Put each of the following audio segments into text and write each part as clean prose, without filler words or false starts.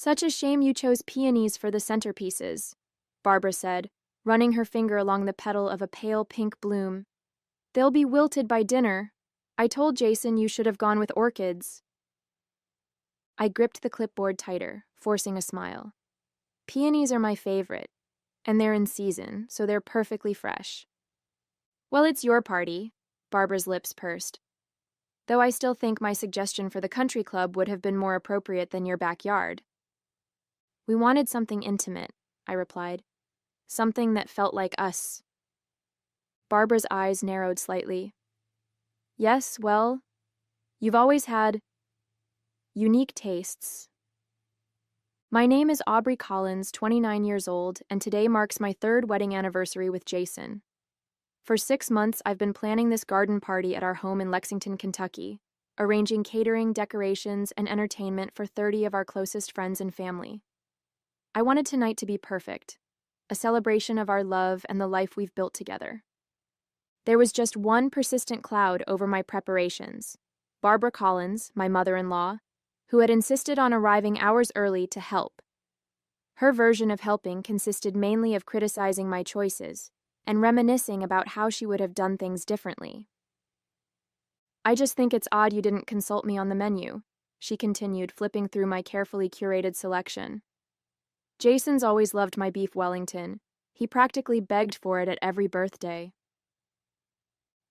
Such a shame you chose peonies for the centerpieces, Barbara said, running her finger along the petal of a pale pink bloom. They'll be wilted by dinner. I told Jason you should have gone with orchids. I gripped the clipboard tighter, forcing a smile. Peonies are my favorite, and they're in season, so they're perfectly fresh. Well, it's your party, Barbara's lips pursed. Though I still think my suggestion for the country club would have been more appropriate than your backyard. We wanted something intimate, I replied. Something that felt like us. Barbara's eyes narrowed slightly. Yes, well, you've always had unique tastes. My name is Aubrey Collins, 29 years old, and today marks my 3rd wedding anniversary with Jason. For 6 months, I've been planning this garden party at our home in Lexington, Kentucky, arranging catering, decorations, and entertainment for 30 of our closest friends and family. I wanted tonight to be perfect, a celebration of our love and the life we've built together. There was just one persistent cloud over my preparations. Barbara Collins, my mother-in-law, who had insisted on arriving hours early to help. Her version of helping consisted mainly of criticizing my choices and reminiscing about how she would have done things differently. I just think it's odd you didn't consult me on the menu, she continued, flipping through my carefully curated selection. Jason's always loved my beef Wellington. He practically begged for it at every birthday.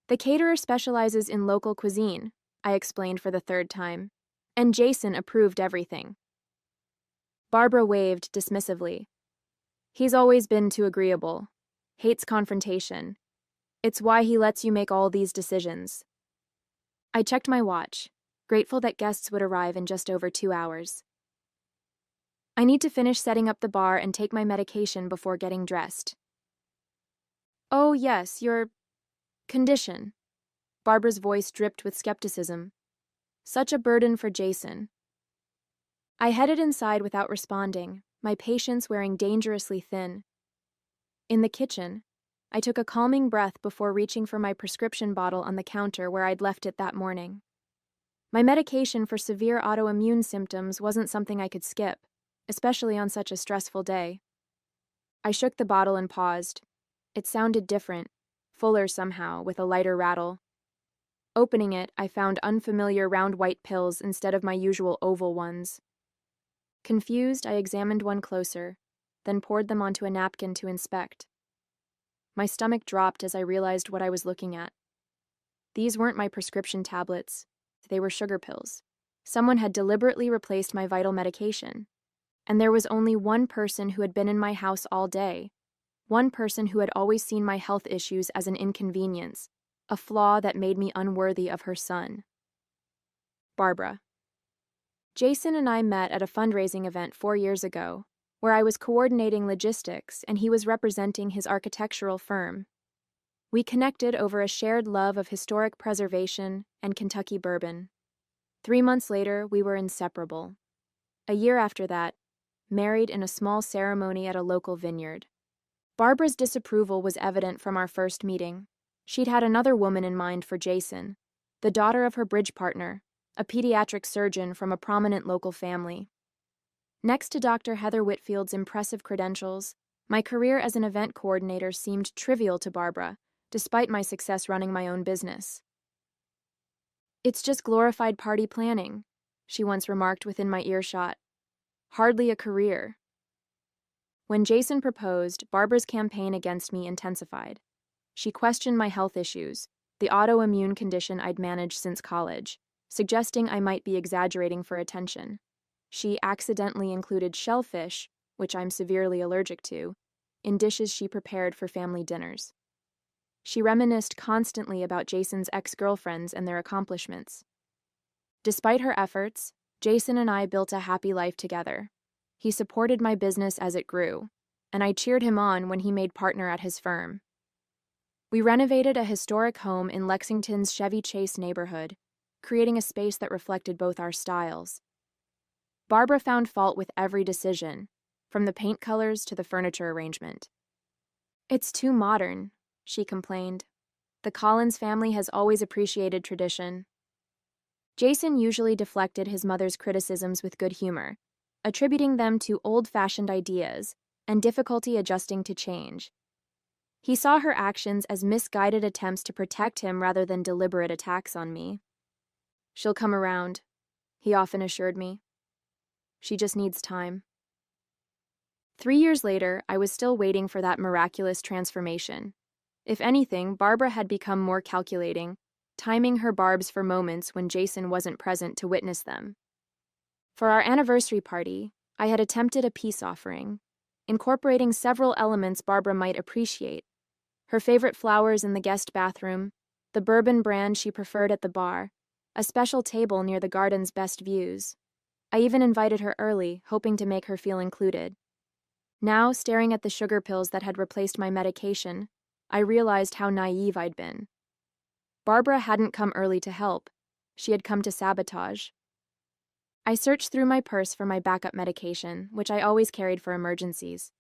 The caterer specializes in local cuisine, I explained for the 3rd time, and Jason approved everything. Barbara waved dismissively. He's always been too agreeable. Hates confrontation. It's why he lets you make all these decisions. I checked my watch, grateful that guests would arrive in just over 2 hours. I need to finish setting up the bar and take my medication before getting dressed. Oh, yes, your condition. Barbara's voice dripped with skepticism. Such a burden for Jason. I headed inside without responding, my patience wearing dangerously thin. In the kitchen, I took a calming breath before reaching for my prescription bottle on the counter where I'd left it that morning. My medication for severe autoimmune symptoms wasn't something I could skip, especially on such a stressful day. I shook the bottle and paused. It sounded different, fuller somehow, with a lighter rattle. Opening it, I found unfamiliar round white pills instead of my usual oval ones. Confused, I examined one closer, then poured them onto a napkin to inspect. My stomach dropped as I realized what I was looking at. These weren't my prescription tablets. They were sugar pills. Someone had deliberately replaced my vital medication. And there was only one person who had been in my house all day. One person who had always seen my health issues as an inconvenience, a flaw that made me unworthy of her son. Barbara. Jason and I met at a fundraising event 4 years ago, where I was coordinating logistics and he was representing his architectural firm. We connected over a shared love of historic preservation and Kentucky bourbon. 3 months later, we were inseparable. A year after that, married in a small ceremony at a local vineyard. Barbara's disapproval was evident from our first meeting. She'd had another woman in mind for Jason, the daughter of her bridge partner, a pediatric surgeon from a prominent local family. Next to Dr. Heather Whitfield's impressive credentials, my career as an event coordinator seemed trivial to Barbara, despite my success running my own business. It's just glorified party planning, she once remarked within my earshot. Hardly a career. When Jason proposed, Barbara's campaign against me intensified. She questioned my health issues, the autoimmune condition I'd managed since college, suggesting I might be exaggerating for attention. She accidentally included shellfish, which I'm severely allergic to, in dishes she prepared for family dinners. She reminisced constantly about Jason's ex-girlfriends and their accomplishments. Despite her efforts, Jason and I built a happy life together. He supported my business as it grew, and I cheered him on when he made partner at his firm. We renovated a historic home in Lexington's Chevy Chase neighborhood, creating a space that reflected both our styles. Barbara found fault with every decision, from the paint colors to the furniture arrangement. It's too modern, she complained. The Collins family has always appreciated tradition. Jason usually deflected his mother's criticisms with good humor, attributing them to old-fashioned ideas and difficulty adjusting to change. He saw her actions as misguided attempts to protect him rather than deliberate attacks on me. "She'll come around," he often assured me. "She just needs time." 3 years later, I was still waiting for that miraculous transformation. If anything, Barbara had become more calculating, timing her barbs for moments when Jason wasn't present to witness them. For our anniversary party, I had attempted a peace offering, incorporating several elements Barbara might appreciate: her favorite flowers in the guest bathroom, the bourbon brand she preferred at the bar, a special table near the garden's best views. I even invited her early, hoping to make her feel included. Now, staring at the sugar pills that had replaced my medication, I realized how naive I'd been. Barbara hadn't come early to help. She had come to sabotage. I searched through my purse for my backup medication, which I always carried for emergencies.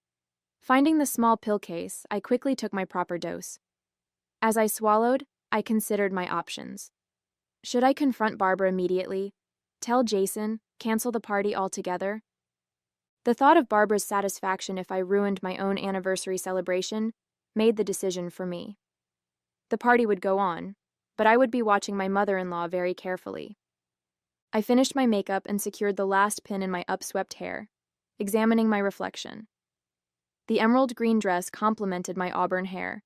Finding the small pill case, I quickly took my proper dose. As I swallowed, I considered my options. Should I confront Barbara immediately? Tell Jason? Cancel the party altogether? The thought of Barbara's satisfaction if I ruined my own anniversary celebration made the decision for me. The party would go on, but I would be watching my mother-in-law very carefully. I finished my makeup and secured the last pin in my upswept hair, examining my reflection. The emerald green dress complemented my auburn hair,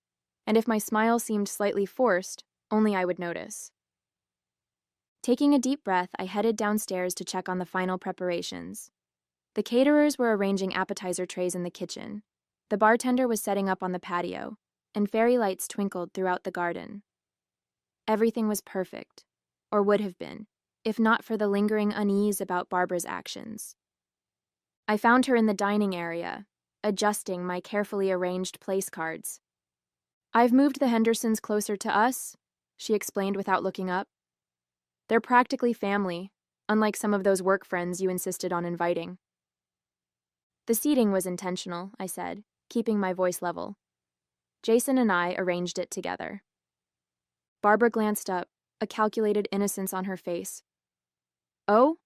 and if my smile seemed slightly forced, only I would notice. Taking a deep breath, I headed downstairs to check on the final preparations. The caterers were arranging appetizer trays in the kitchen. The bartender was setting up on the patio, and fairy lights twinkled throughout the garden. Everything was perfect, or would have been, if not for the lingering unease about Barbara's actions. I found her in the dining area, adjusting my carefully arranged place cards. "I've moved the Hendersons closer to us," she explained without looking up. "They're practically family, unlike some of those work friends you insisted on inviting." "The seating was intentional," I said, keeping my voice level. "Jason and I arranged it together." Barbara glanced up, a calculated innocence on her face. "Oh?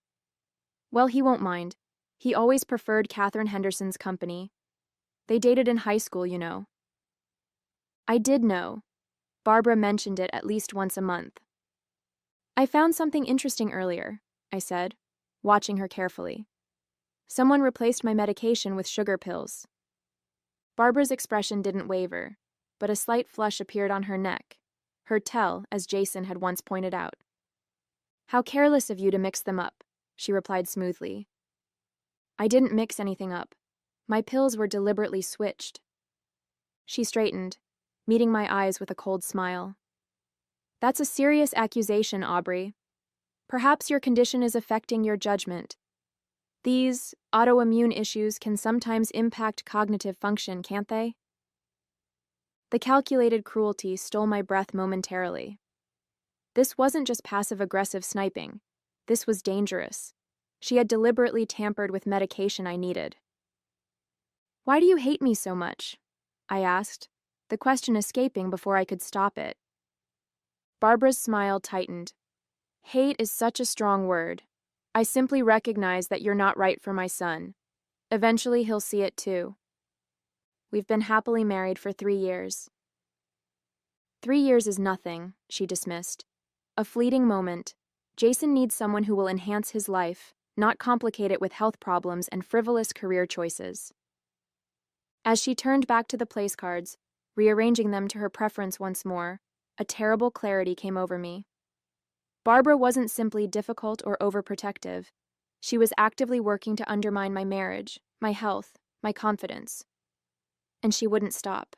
Well, he won't mind. He always preferred Catherine Henderson's company. They dated in high school, you know." I did know. Barbara mentioned it at least once a month. "I found something interesting earlier," I said, watching her carefully. "Someone replaced my medication with sugar pills." Barbara's expression didn't waver, but a slight flush appeared on her neck, her tell, as Jason had once pointed out. "How careless of you to mix them up," she replied smoothly. "I didn't mix anything up. My pills were deliberately switched." She straightened, meeting my eyes with a cold smile. "That's a serious accusation, Aubrey. Perhaps your condition is affecting your judgment. These autoimmune issues can sometimes impact cognitive function, can't they?" The calculated cruelty stole my breath momentarily. This wasn't just passive-aggressive sniping. This was dangerous. She had deliberately tampered with medication I needed. "Why do you hate me so much?" I asked, the question escaping before I could stop it. Barbara's smile tightened. "Hate is such a strong word. I simply recognize that you're not right for my son. Eventually he'll see it too. We've been happily married for 3 years." 3 years is nothing," she dismissed. "A fleeting moment. Jason needs someone who will enhance his life, not complicate it with health problems and frivolous career choices." As she turned back to the place cards, rearranging them to her preference once more, a terrible clarity came over me. Barbara wasn't simply difficult or overprotective. She was actively working to undermine my marriage, my health, my confidence. And she wouldn't stop.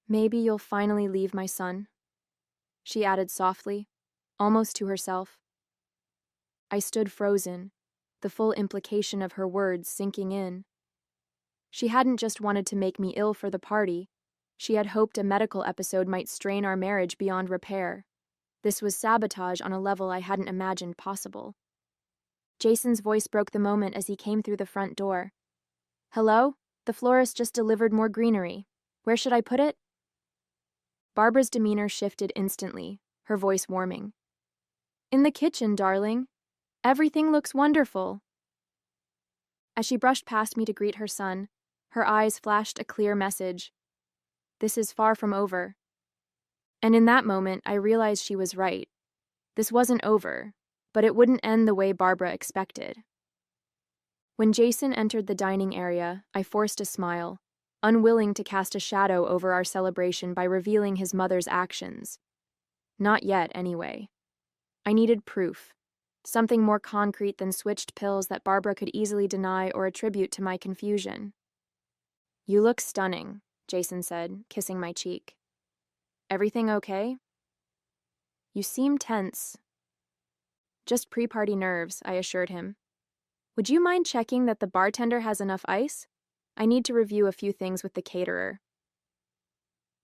"Maybe you'll finally leave my son," she added softly, almost to herself. I stood frozen, the full implication of her words sinking in. She hadn't just wanted to make me ill for the party. She had hoped a medical episode might strain our marriage beyond repair. This was sabotage on a level I hadn't imagined possible. Jason's voice broke the moment as he came through the front door. "Hello? The florist just delivered more greenery. Where should I put it?" Barbara's demeanor shifted instantly, her voice warming. "In the kitchen, darling. Everything looks wonderful." As she brushed past me to greet her son, her eyes flashed a clear message. This is far from over. And in that moment, I realized she was right. This wasn't over, but it wouldn't end the way Barbara expected. When Jason entered the dining area, I forced a smile, unwilling to cast a shadow over our celebration by revealing his mother's actions. Not yet, anyway. I needed proof, something more concrete than switched pills that Barbara could easily deny or attribute to my confusion. You look stunning, Jason said, kissing my cheek. Everything okay? You seem tense. Just pre-party nerves, I assured him. Would you mind checking that the bartender has enough ice? I need to review a few things with the caterer.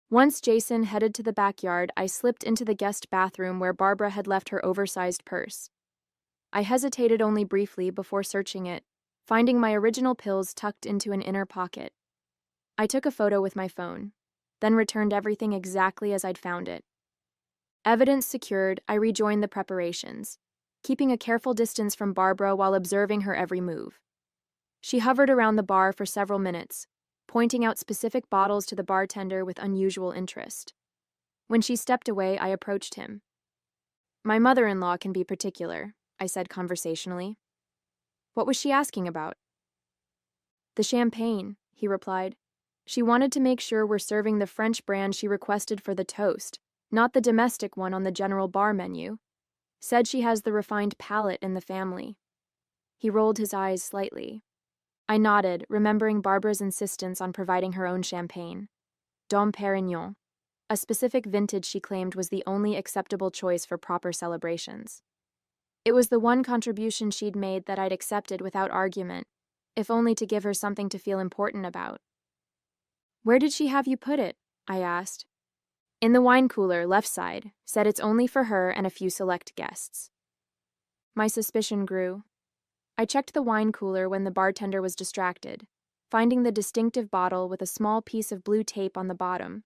Once Jason headed to the backyard, I slipped into the guest bathroom where Barbara had left her oversized purse. I hesitated only briefly before searching it, finding my original pills tucked into an inner pocket. I took a photo with my phone, then returned everything exactly as I'd found it. Evidence secured, I rejoined the preparations, keeping a careful distance from Barbara while observing her every move. She hovered around the bar for several minutes, pointing out specific bottles to the bartender with unusual interest. When she stepped away, I approached him. My mother-in-law can be particular, I said conversationally. What was she asking about? The champagne, he replied. She wanted to make sure we're serving the French brand she requested for the toast, not the domestic one on the general bar menu. Said she has the refined palate in the family. He rolled his eyes slightly. I nodded, remembering Barbara's insistence on providing her own champagne. Dom Pérignon, a specific vintage she claimed was the only acceptable choice for proper celebrations. It was the one contribution she'd made that I'd accepted without argument, if only to give her something to feel important about. Where did she have you put it? I asked. In the wine cooler, left side, said it's only for her and a few select guests. My suspicion grew. I checked the wine cooler when the bartender was distracted, finding the distinctive bottle with a small piece of blue tape on the bottom,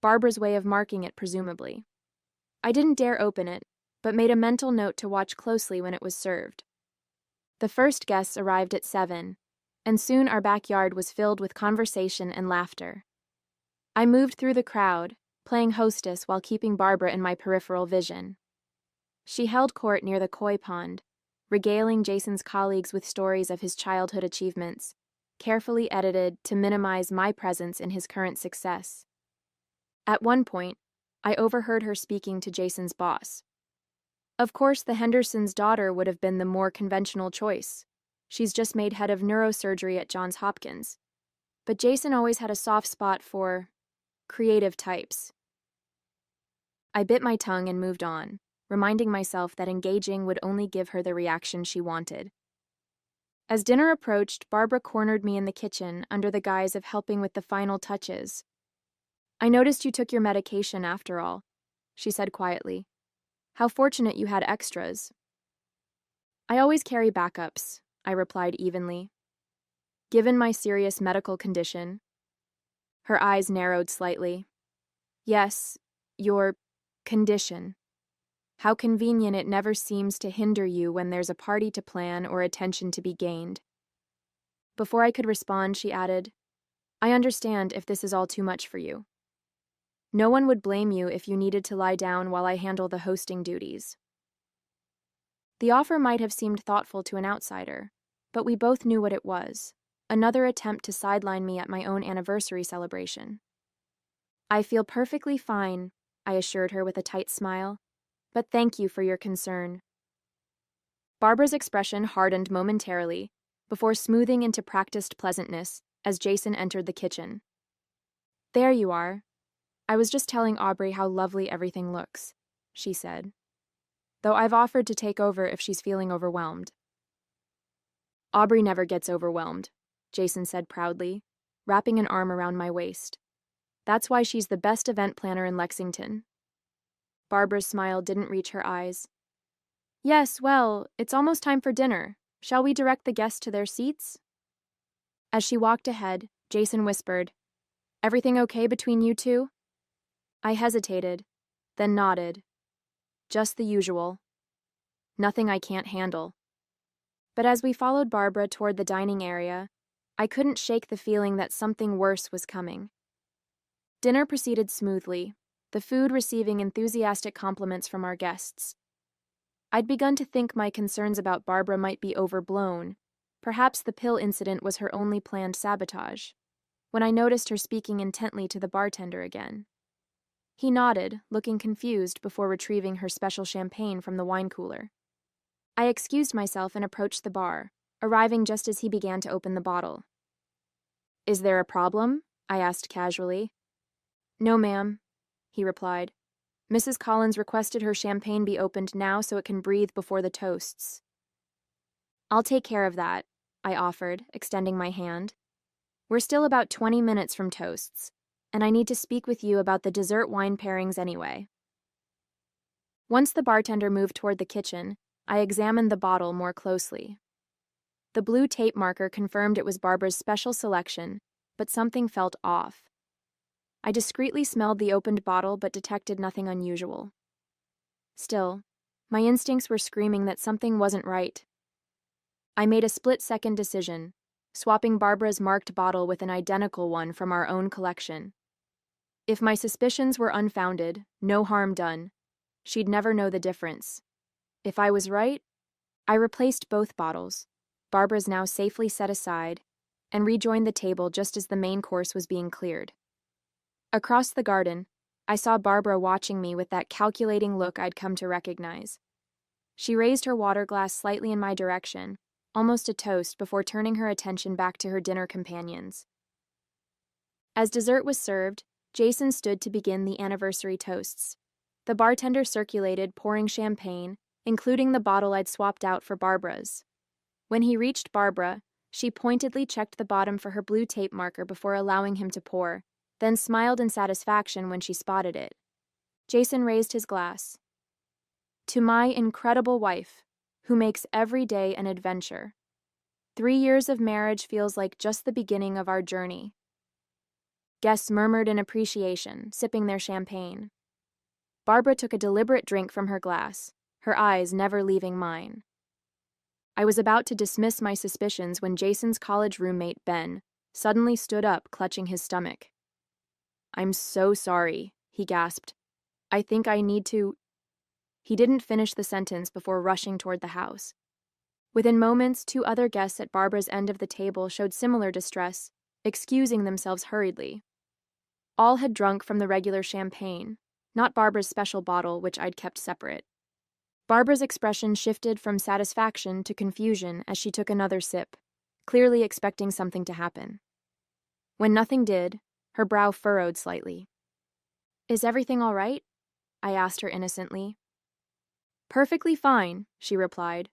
Barbara's way of marking it presumably. I didn't dare open it, but made a mental note to watch closely when it was served. The first guests arrived at 7, and soon our backyard was filled with conversation and laughter. I moved through the crowd, playing hostess while keeping Barbara in my peripheral vision. She held court near the koi pond, regaling Jason's colleagues with stories of his childhood achievements, carefully edited to minimize my presence in his current success. At one point, I overheard her speaking to Jason's boss. Of course, the Hendersons' daughter would have been the more conventional choice. She's just made head of neurosurgery at Johns Hopkins. But Jason always had a soft spot for creative types. I bit my tongue and moved on, reminding myself that engaging would only give her the reaction she wanted. As dinner approached, Barbara cornered me in the kitchen under the guise of helping with the final touches. I noticed you took your medication after all, she said quietly. How fortunate you had extras. I always carry backups, I replied evenly. Given my serious medical condition. Her eyes narrowed slightly. Yes, your condition. How convenient it never seems to hinder you when there's a party to plan or attention to be gained. Before I could respond, she added, I understand if this is all too much for you. No one would blame you if you needed to lie down while I handle the hosting duties. The offer might have seemed thoughtful to an outsider, but we both knew what it was, another attempt to sideline me at my own anniversary celebration. I feel perfectly fine, I assured her with a tight smile, but thank you for your concern. Barbara's expression hardened momentarily, before smoothing into practiced pleasantness as Jason entered the kitchen. There you are. I was just telling Aubrey how lovely everything looks, she said. Though I've offered to take over if she's feeling overwhelmed. Aubrey never gets overwhelmed, Jason said proudly, wrapping an arm around my waist. That's why she's the best event planner in Lexington. Barbara's smile didn't reach her eyes. Yes, well, it's almost time for dinner. Shall we direct the guests to their seats? As she walked ahead, Jason whispered, Everything okay between you two? I hesitated, then nodded. Just the usual. Nothing I can't handle. But as we followed Barbara toward the dining area, I couldn't shake the feeling that something worse was coming. Dinner proceeded smoothly, the food receiving enthusiastic compliments from our guests. I'd begun to think my concerns about Barbara might be overblown. Perhaps the pill incident was her only planned sabotage, when I noticed her speaking intently to the bartender again. He nodded, looking confused before retrieving her special champagne from the wine cooler. I excused myself and approached the bar, arriving just as he began to open the bottle. "Is there a problem?" I asked casually. "No, ma'am," he replied. "Mrs. Collins requested her champagne be opened now so it can breathe before the toasts." "I'll take care of that," I offered, extending my hand. "We're still about 20 minutes from toasts, and I need to speak with you about the dessert wine pairings anyway." Once the bartender moved toward the kitchen, I examined the bottle more closely. The blue tape marker confirmed it was Barbara's special selection, but something felt off. I discreetly smelled the opened bottle but detected nothing unusual. Still, my instincts were screaming that something wasn't right. I made a split-second decision, swapping Barbara's marked bottle with an identical one from our own collection. If my suspicions were unfounded, no harm done. She'd never know the difference. If I was right, I replaced both bottles, Barbara's now safely set aside, and rejoined the table just as the main course was being cleared. Across the garden, I saw Barbara watching me with that calculating look I'd come to recognize. She raised her water glass slightly in my direction, almost a toast, before turning her attention back to her dinner companions. As dessert was served, Jason stood to begin the anniversary toasts. The bartender circulated, pouring champagne, including the bottle I'd swapped out for Barbara's. When he reached Barbara, she pointedly checked the bottom for her blue tape marker before allowing him to pour, then smiled in satisfaction when she spotted it. Jason raised his glass. "To my incredible wife, who makes every day an adventure. 3 years of marriage feels like just the beginning of our journey." Guests murmured in appreciation, sipping their champagne. Barbara took a deliberate drink from her glass, her eyes never leaving mine. I was about to dismiss my suspicions when Jason's college roommate, Ben, suddenly stood up, clutching his stomach. "I'm so sorry," he gasped. "I think I need to—" He didn't finish the sentence before rushing toward the house. Within moments, 2 other guests at Barbara's end of the table showed similar distress, excusing themselves hurriedly. All had drunk from the regular champagne, not Barbara's special bottle, which I'd kept separate. Barbara's expression shifted from satisfaction to confusion as she took another sip, clearly expecting something to happen. When nothing did, her brow furrowed slightly. "Is everything all right?" I asked her innocently. "Perfectly fine," she replied,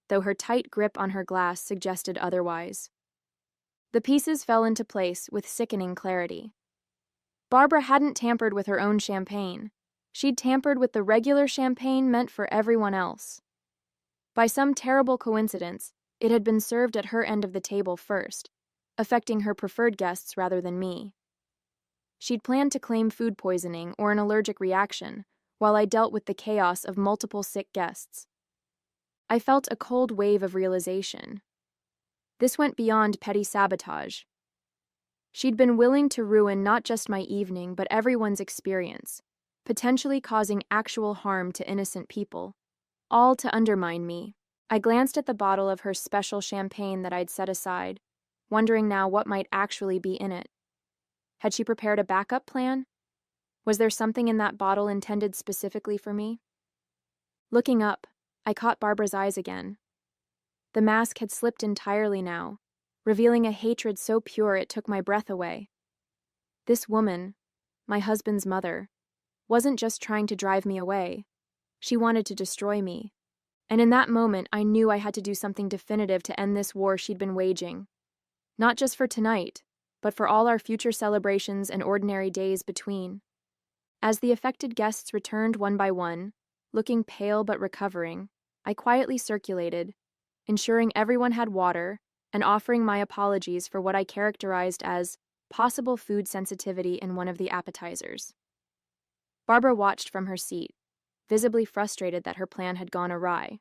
though her tight grip on her glass suggested otherwise. The pieces fell into place with sickening clarity. Barbara hadn't tampered with her own champagne. She'd tampered with the regular champagne meant for everyone else. By some terrible coincidence, it had been served at her end of the table first, affecting her preferred guests rather than me. She'd planned to claim food poisoning or an allergic reaction, while I dealt with the chaos of multiple sick guests. I felt a cold wave of realization. This went beyond petty sabotage. She'd been willing to ruin not just my evening, but everyone's experience, potentially causing actual harm to innocent people, all to undermine me. I glanced at the bottle of her special champagne that I'd set aside, wondering now what might actually be in it. Had she prepared a backup plan? Was there something in that bottle intended specifically for me? Looking up, I caught Barbara's eyes again. The mask had slipped entirely now, revealing a hatred so pure it took my breath away. This woman, my husband's mother, wasn't just trying to drive me away. She wanted to destroy me. And in that moment, I knew I had to do something definitive to end this war she'd been waging. Not just for tonight, but for all our future celebrations and ordinary days between. As the affected guests returned one by one, looking pale but recovering, I quietly circulated, ensuring everyone had water and offering my apologies for what I characterized as possible food sensitivity in one of the appetizers. Barbara watched from her seat, visibly frustrated that her plan had gone awry.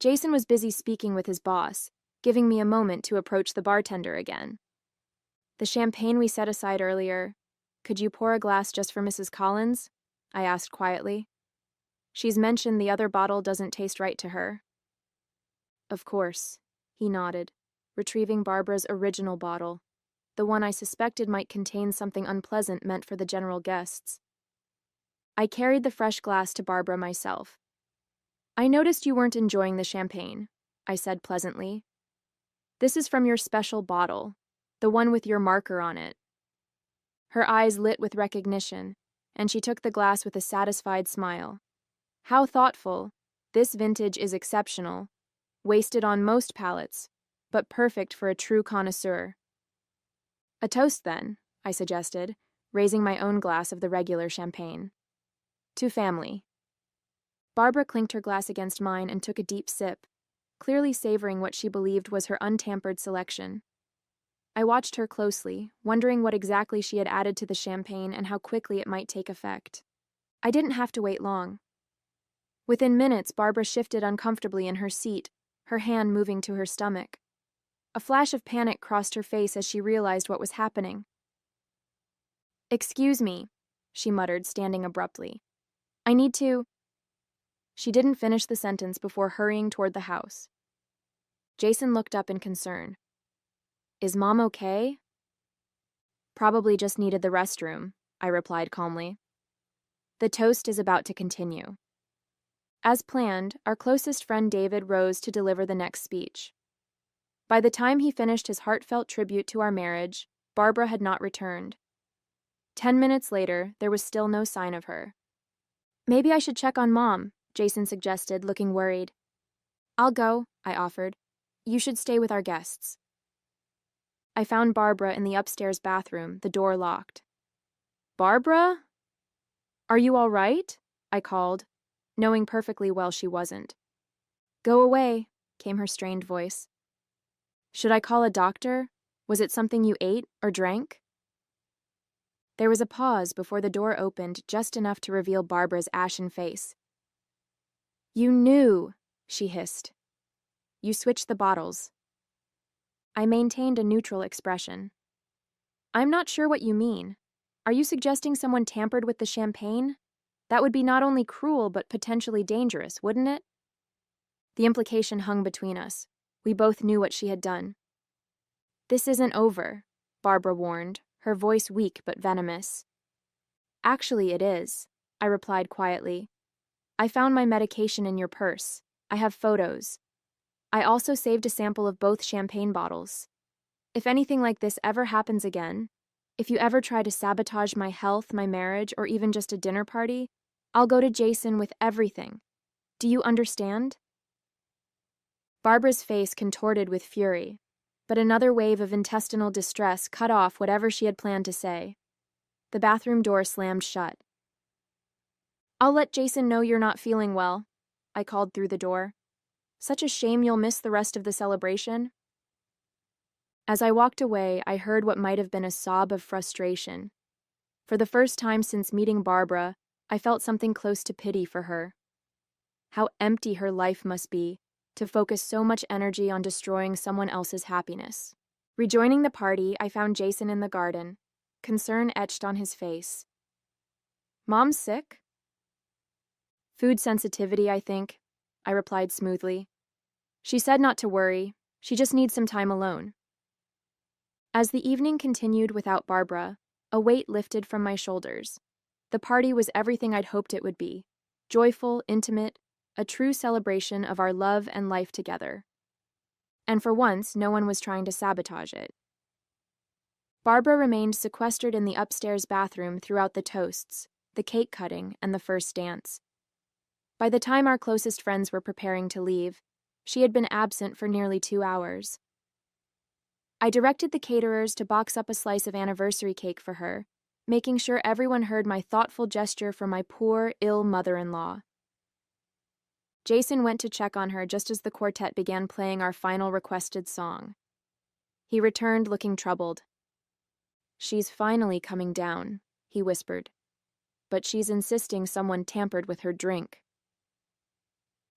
Jason was busy speaking with his boss, giving me a moment to approach the bartender again. The champagne we set aside earlier, could you pour a glass just for Mrs. Collins? I asked quietly. She's mentioned the other bottle doesn't taste right to her. Of course, he nodded, retrieving Barbara's original bottle, the one I suspected might contain something unpleasant meant for the general guests. I carried the fresh glass to Barbara myself. I noticed you weren't enjoying the champagne, I said pleasantly. This is from your special bottle, the one with your marker on it. Her eyes lit with recognition, and she took the glass with a satisfied smile. How thoughtful. This vintage is exceptional, wasted on most palates, but perfect for a true connoisseur. A toast, then, I suggested, raising my own glass of the regular champagne. To family. Barbara clinked her glass against mine and took a deep sip, clearly savoring what she believed was her untampered selection. I watched her closely, wondering what exactly she had added to the champagne and how quickly it might take effect. I didn't have to wait long. Within minutes, Barbara shifted uncomfortably in her seat, her hand moving to her stomach. A flash of panic crossed her face as she realized what was happening. "Excuse me," she muttered, standing abruptly. "I need to—" She didn't finish the sentence before hurrying toward the house. Jason looked up in concern. "Is Mom okay?" "Probably just needed the restroom," I replied calmly. The toast is about to continue. As planned, our closest friend David rose to deliver the next speech. By the time he finished his heartfelt tribute to our marriage, Barbara had not returned. 10 minutes later, there was still no sign of her. "Maybe I should check on Mom," Jason suggested, looking worried. "I'll go," I offered. "You should stay with our guests." I found Barbara in the upstairs bathroom, the door locked. "Barbara? Are you all right?" I called, knowing perfectly well she wasn't. "Go away," came her strained voice. "Should I call a doctor? Was it something you ate or drank?" There was a pause before the door opened just enough to reveal Barbara's ashen face. "You knew," she hissed. "You switched the bottles." I maintained a neutral expression. "I'm not sure what you mean. Are you suggesting someone tampered with the champagne? That would be not only cruel but potentially dangerous, wouldn't it?" The implication hung between us. We both knew what she had done. "This isn't over," Barbara warned, her voice weak but venomous. "Actually, it is," I replied quietly. "I found my medication in your purse. I have photos. I also saved a sample of both champagne bottles. If anything like this ever happens again, if you ever try to sabotage my health, my marriage, or even just a dinner party, I'll go to Jason with everything. Do you understand?" Barbara's face contorted with fury, but another wave of intestinal distress cut off whatever she had planned to say. The bathroom door slammed shut. "I'll let Jason know you're not feeling well," I called through the door. "Such a shame you'll miss the rest of the celebration." As I walked away, I heard what might have been a sob of frustration. For the first time since meeting Barbara, I felt something close to pity for her. How empty her life must be, to focus so much energy on destroying someone else's happiness. Rejoining the party, I found Jason in the garden, concern etched on his face. "Mom's sick?" "Food sensitivity, I think," I replied smoothly. "She said not to worry, she just needs some time alone." As the evening continued without Barbara, a weight lifted from my shoulders. The party was everything I'd hoped it would be. Joyful, intimate, a true celebration of our love and life together. And for once, no one was trying to sabotage it. Barbara remained sequestered in the upstairs bathroom throughout the toasts, the cake cutting, and the first dance. By the time our closest friends were preparing to leave, she had been absent for nearly 2 hours. I directed the caterers to box up a slice of anniversary cake for her, making sure everyone heard my thoughtful gesture for my poor, ill mother-in-law. Jason went to check on her just as the quartet began playing our final requested song. He returned looking troubled. "She's finally coming down," he whispered. "But she's insisting someone tampered with her drink."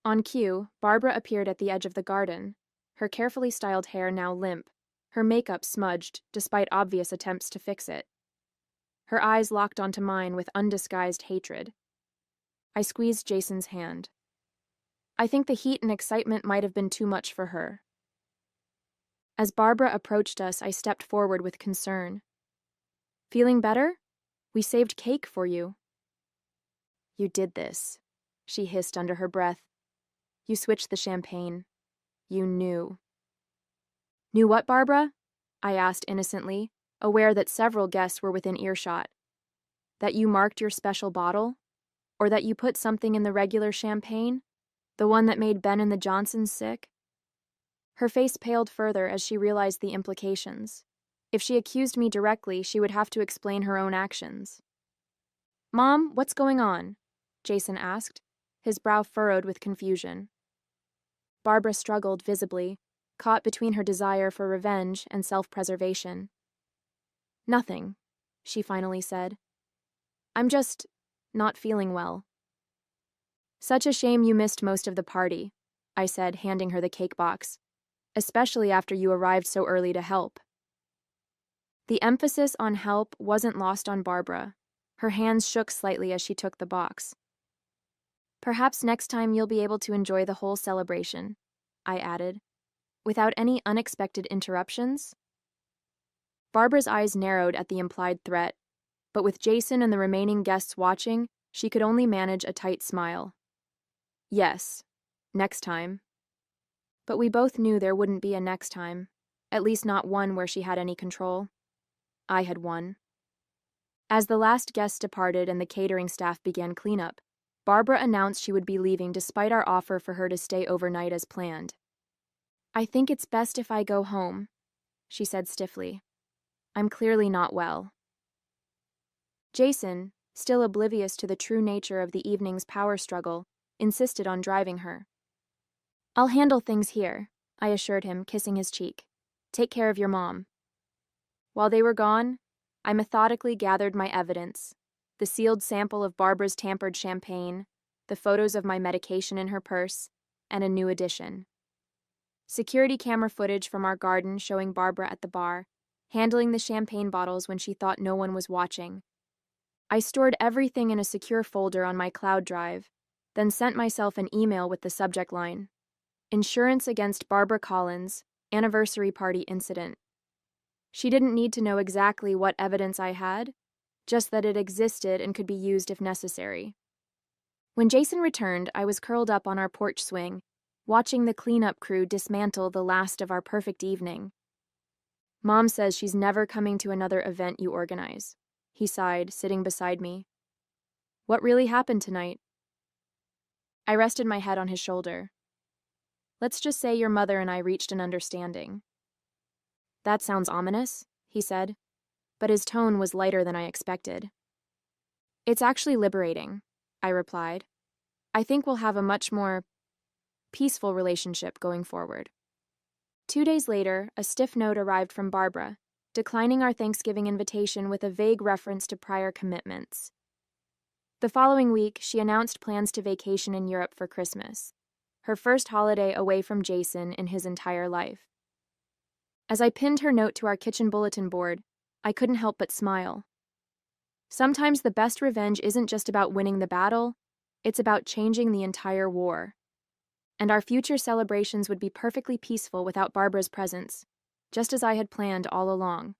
On cue, Barbara appeared at the edge of the garden, her carefully styled hair now limp, her makeup smudged despite obvious attempts to fix it. Her eyes locked onto mine with undisguised hatred. I squeezed Jason's hand. I think the heat and excitement might have been too much for her. As Barbara approached us, I stepped forward with concern. Feeling better? We saved cake for you. You did this, she hissed under her breath. You switched the champagne. You knew. Knew what, Barbara? I asked innocently, aware that several guests were within earshot. That you marked your special bottle? Or that you put something in the regular champagne? The one that made Ben and the Johnsons sick? Her face paled further as she realized the implications. If she accused me directly, she would have to explain her own actions. Mom, what's going on? Jason asked, his brow furrowed with confusion. Barbara struggled visibly, caught between her desire for revenge and self-preservation. Nothing, she finally said. I'm just not feeling well. Such a shame you missed most of the party, I said, handing her the cake box, especially after you arrived so early to help. The emphasis on help wasn't lost on Barbara. Her hands shook slightly as she took the box. Perhaps next time you'll be able to enjoy the whole celebration, I added, without any unexpected interruptions. Barbara's eyes narrowed at the implied threat, but with Jason and the remaining guests watching, she could only manage a tight smile. Yes, next time. But we both knew there wouldn't be a next time, at least not one where she had any control. I had won. As the last guest departed and the catering staff began cleanup, Barbara announced she would be leaving despite our offer for her to stay overnight as planned. I think it's best if I go home, she said stiffly. I'm clearly not well. Jason, still oblivious to the true nature of the evening's power struggle, insisted on driving her. I'll handle things here, I assured him, kissing his cheek. Take care of your mom. While they were gone, I methodically gathered my evidence, the sealed sample of Barbara's tampered champagne, the photos of my medication in her purse, and a new addition. Security camera footage from our garden showing Barbara at the bar, handling the champagne bottles when she thought no one was watching. I stored everything in a secure folder on my cloud drive, then sent myself an email with the subject line: Insurance against Barbara Collins, anniversary party incident. She didn't need to know exactly what evidence I had, just that it existed and could be used if necessary. When Jason returned, I was curled up on our porch swing, watching the cleanup crew dismantle the last of our perfect evening. Mom says she's never coming to another event you organize, he sighed, sitting beside me. What really happened tonight? I rested my head on his shoulder. Let's just say your mother and I reached an understanding. That sounds ominous, he said, but his tone was lighter than I expected. It's actually liberating, I replied. I think we'll have a much more peaceful relationship going forward. 2 days later, a stiff note arrived from Barbara, declining our Thanksgiving invitation with a vague reference to prior commitments. The following week, she announced plans to vacation in Europe for Christmas, her first holiday away from Jason in his entire life. As I pinned her note to our kitchen bulletin board, I couldn't help but smile. Sometimes the best revenge isn't just about winning the battle, it's about changing the entire war. And our future celebrations would be perfectly peaceful without Barbara's presence, just as I had planned all along.